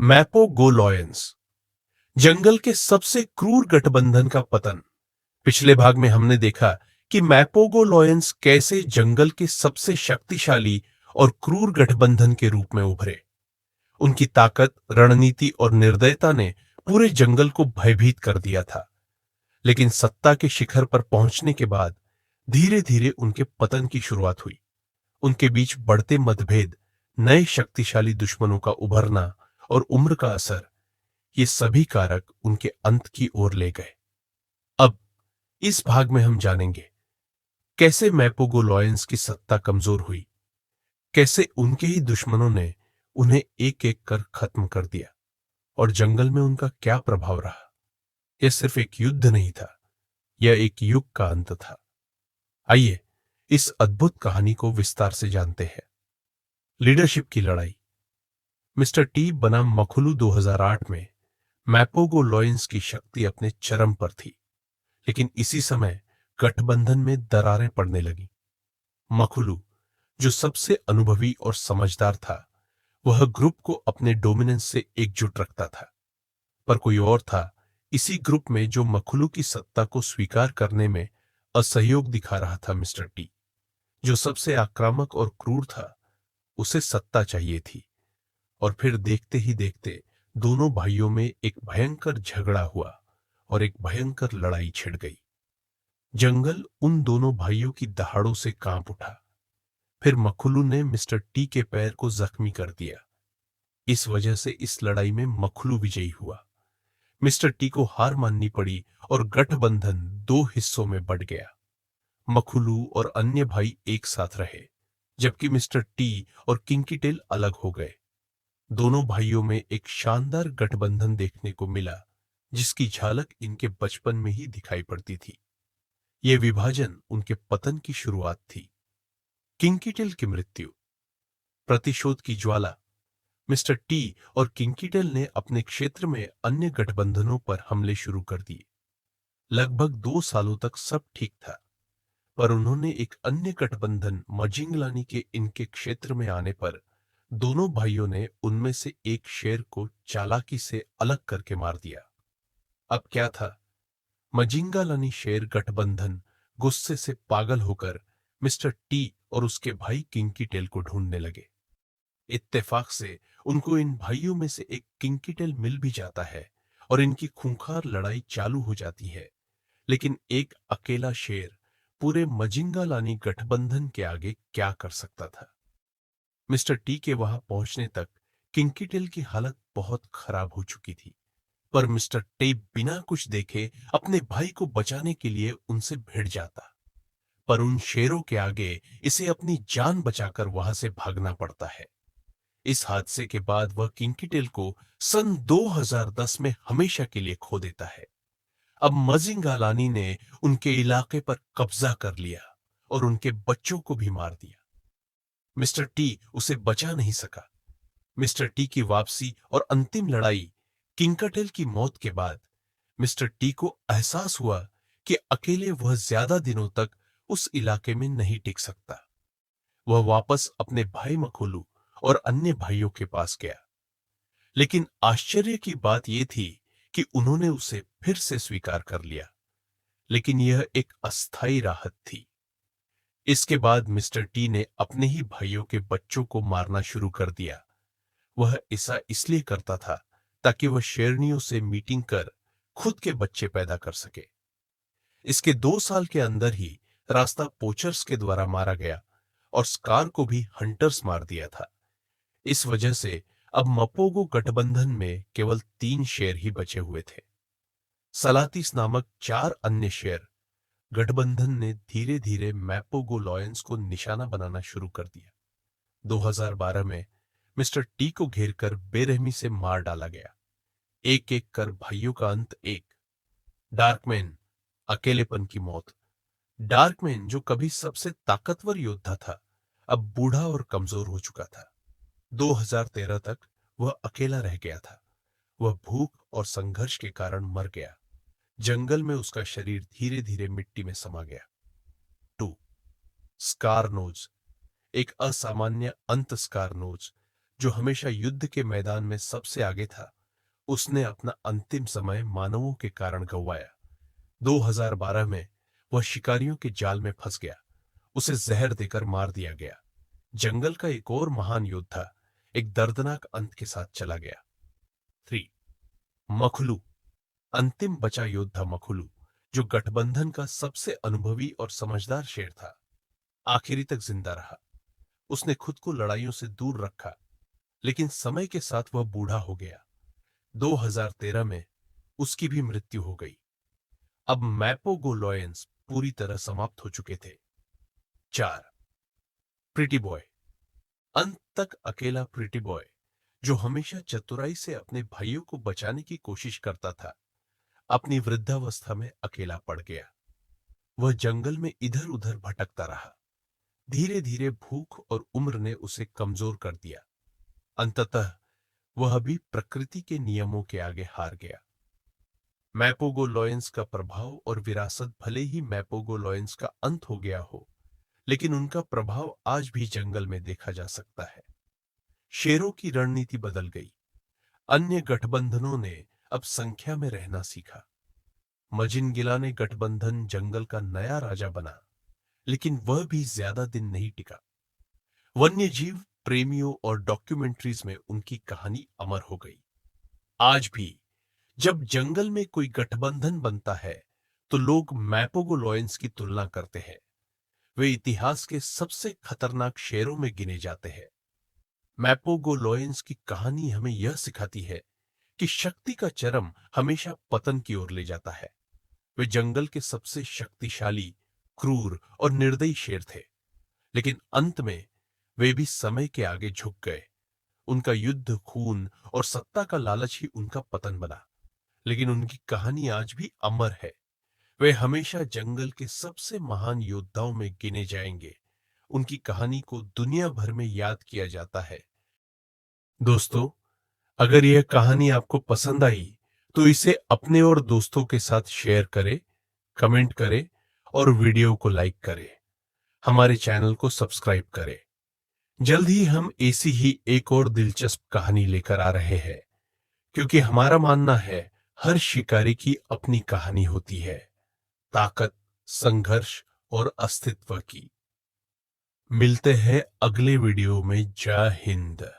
मैपोगोलॉयंस, जंगल के सबसे क्रूर गठबंधन का पतन। पिछले भाग में हमने देखा कि मैपोगोलॉयंस कैसे जंगल के सबसे शक्तिशाली और क्रूर गठबंधन के रूप में उभरे। उनकी ताकत, रणनीति और निर्दयता ने पूरे जंगल को भयभीत कर दिया था। लेकिन सत्ता के शिखर पर पहुंचने के बाद धीरे धीरे उनके पतन की शुरुआत हुई। उनके बीच बढ़ते मतभेद, नए शक्तिशाली दुश्मनों का उभरना और उम्र का असर, ये सभी कारक उनके अंत की ओर ले गए। अब इस भाग में हम जानेंगे कैसे मैपोगोलॉयंस की सत्ता कमजोर हुई, कैसे उनके ही दुश्मनों ने उन्हें एक एक कर खत्म कर दिया और जंगल में उनका क्या प्रभाव रहा। यह सिर्फ एक युद्ध नहीं था, यह एक युग का अंत था। आइए इस अद्भुत कहानी को विस्तार से जानते हैं। लीडरशिप की लड़ाई। मिस्टर टी बनाम मखुलू 2008 में मैपोगोलॉयंस की शक्ति अपने चरम पर थी, लेकिन इसी समय गठबंधन में दरारें पड़ने लगी। मखुलू, जो सबसे अनुभवी और समझदार था, वह ग्रुप को अपने डोमिनेंस से एकजुट रखता था। पर कोई और था इसी ग्रुप में जो मखुलू की सत्ता को स्वीकार करने में असहयोग दिखा रहा था। मिस्टर टी, जो सबसे आक्रामक और क्रूर था, उसे सत्ता चाहिए थी। और फिर देखते ही देखते दोनों भाइयों में एक भयंकर झगड़ा हुआ और एक भयंकर लड़ाई छिड़ गई। जंगल उन दोनों भाइयों की दहाड़ों से कांप उठा। फिर मखुलू ने मिस्टर टी के पैर को जख्मी कर दिया। इस वजह से इस लड़ाई में मखुलू विजयी हुआ। मिस्टर टी को हार माननी पड़ी और गठबंधन दो हिस्सों में बंट गया। मखुलू और अन्य भाई एक साथ रहे, जबकि मिस्टर टी और किंकीटेल अलग हो गए। दोनों भाइयों में एक शानदार गठबंधन देखने को मिला, जिसकी झलक इनके बचपन में ही दिखाई पड़ती थी। यह विभाजन उनके पतन की शुरुआत थी। किंकीटेल की मृत्यु। प्रतिशोध की ज्वाला। मिस्टर टी और किंकीटेल ने अपने क्षेत्र में अन्य गठबंधनों पर हमले शुरू कर दिए। लगभग 2 सालों तक सब ठीक था, पर उन्होंने एक अन्य गठबंधन मजिंगलानी के इनके क्षेत्र में आने पर दोनों भाइयों ने उनमें से एक शेर को चालाकी से अलग करके मार दिया। अब क्या था? मजिंगालानी शेर गठबंधन गुस्से से पागल होकर मिस्टर टी और उसके भाई किंकीटेल को ढूंढने लगे। इत्तेफाक से उनको इन भाइयों में से एक किंकीटेल मिल भी जाता है और इनकी खूंखार लड़ाई चालू हो जाती है। लेकिन एक अकेला शेर पूरे मजिंगालानी गठबंधन के आगे क्या कर सकता था? मिस्टर टी के वहां पहुंचने तक किंकीटेल की हालत बहुत खराब हो चुकी थी, पर मिस्टर टी बिना कुछ देखे अपने भाई को बचाने के लिए उनसे भिड़ जाता। पर उन शेरों के आगे इसे अपनी जान बचाकर वहां से भागना पड़ता है। इस हादसे के बाद वह किंकीटेल को सन 2010 में हमेशा के लिए खो देता है। अब मजिंगालानी ने उनके इलाके पर कब्जा कर लिया और उनके बच्चों को भी मार दिया। मिस्टर टी उसे बचा नहीं सका। मिस्टर टी की वापसी और अंतिम लड़ाई। किंकटेल की मौत के बाद मिस्टर टी को एहसास हुआ कि अकेले वह ज्यादा दिनों तक उस इलाके में नहीं टिक सकता। वह वापस अपने भाई मखोलू और अन्य भाइयों के पास गया। लेकिन आश्चर्य की बात यह थी कि उन्होंने उसे फिर से स्वीकार कर लिया। लेकिन यह एक अस्थायी राहत थी। इसके बाद मिस्टर टी ने अपने ही भाइयों के बच्चों को मारना शुरू कर दिया। वह ऐसा इसलिए करता था ताकि वह शेरनियों से मीटिंग कर खुद के बच्चे पैदा कर सके। इसके 2 साल के अंदर ही रास्ता पोचर्स के द्वारा मारा गया और स्कार को भी हंटर्स मार दिया था। इस वजह से अब मपोगो गठबंधन में केवल 3 शेर ही बचे हुए थे। सलातीस नामक 4 अन्य शेर। गठबंधन ने धीरे धीरे मैपोगोलॉयंस को निशाना बनाना शुरू कर दिया। 2012 में मिस्टर टी को घेरकर बेरहमी से मार डाला गया। एक एक कर भाइयों का अंत। एक डार्कमैन, अकेलेपन की मौत। डार्कमैन, जो कभी सबसे ताकतवर योद्धा था, अब बूढ़ा और कमजोर हो चुका था। 2013 तक वह अकेला रह गया था। वह भूख और संघर्ष के कारण मर गया। जंगल में उसका शरीर धीरे धीरे मिट्टी में समा गया। 2 स्कार नोज, एक असामान्य अंत। स्कार नोज जो हमेशा युद्ध के मैदान में सबसे आगे था, उसने अपना अंतिम समय मानवों के कारण गंवाया। 2012 में वह शिकारियों के जाल में फंस गया। उसे जहर देकर मार दिया गया। जंगल का एक और महान योद्धा एक दर्दनाक अंत के साथ चला गया। 3. मखलू। अंतिम बचा योद्धा मखलू, जो गठबंधन का सबसे अनुभवी और समझदार शेर था, आखिरी तक जिंदा रहा। उसने खुद को लड़ाइयों से दूर रखा, लेकिन समय के साथ वह बूढ़ा हो गया। 2013 में उसकी भी मृत्यु हो गई। अब मैपोगो लॉयंस पूरी तरह समाप्त हो चुके थे। 4. Pretty boy. अंत तक अकेला प्रिटी बॉय, जो हमेशा चतुराई से अपने भाइयों को बचाने की कोशिश करता था, अपनी वृद्धावस्था में अकेला पड़ गया। वह जंगल में इधर उधर भटकता रहा। धीरे धीरे भूख और उम्र ने उसे कमजोर कर दिया। अंततः वह भी प्रकृति के नियमों के आगे हार गया। मैपोगो लॉयंस का प्रभाव और विरासत भले ही मैपोगो लॉयंस का अंत हो गया हो, लेकिन उनका प्रभाव आज भी जंगल में देखा जा सकता है। शेरों की रणनीति बदल गई। अन्य गठबंधनों ने अब संख्या में रहना सीखा। मजिनगिला ने गठबंधन जंगल का नया राजा बना, लेकिन वह भी ज्यादा दिन नहीं टिका। वन्यजीव प्रेमियों और डॉक्यूमेंट्रीज में उनकी कहानी अमर हो गई। आज भी जब जंगल में कोई गठबंधन बनता है, तो लोग मैपोगो लॉयंस की तुलना करते हैं। वे इतिहास के सबसे खतरनाक शेरों में गिने जाते हैं। मैपोगो लॉयंस की कहानी हमें यह सिखाती है कि शक्ति का चरम हमेशा पतन की ओर ले जाता है। वे जंगल के सबसे शक्तिशाली, क्रूर और निर्दयी शेर थे, लेकिन अंत में वे भी समय के आगे झुक गए। उनका युद्ध, खून और सत्ता का लालच ही उनका पतन बना, लेकिन उनकी कहानी आज भी अमर है। वे हमेशा जंगल के सबसे महान योद्धाओं में गिने जाएंगे। उनकी कहानी को दुनिया भर में याद किया जाता है। दोस्तों, अगर यह कहानी आपको पसंद आई तो इसे अपने और दोस्तों के साथ शेयर करें, कमेंट करें और वीडियो को लाइक करें। हमारे चैनल को सब्सक्राइब करें। जल्द ही हम ऐसी ही एक और दिलचस्प कहानी लेकर आ रहे हैं, क्योंकि हमारा मानना है हर शिकारी की अपनी कहानी होती है, ताकत, संघर्ष और अस्तित्व की। मिलते हैं अगले वीडियो में। जय हिंद।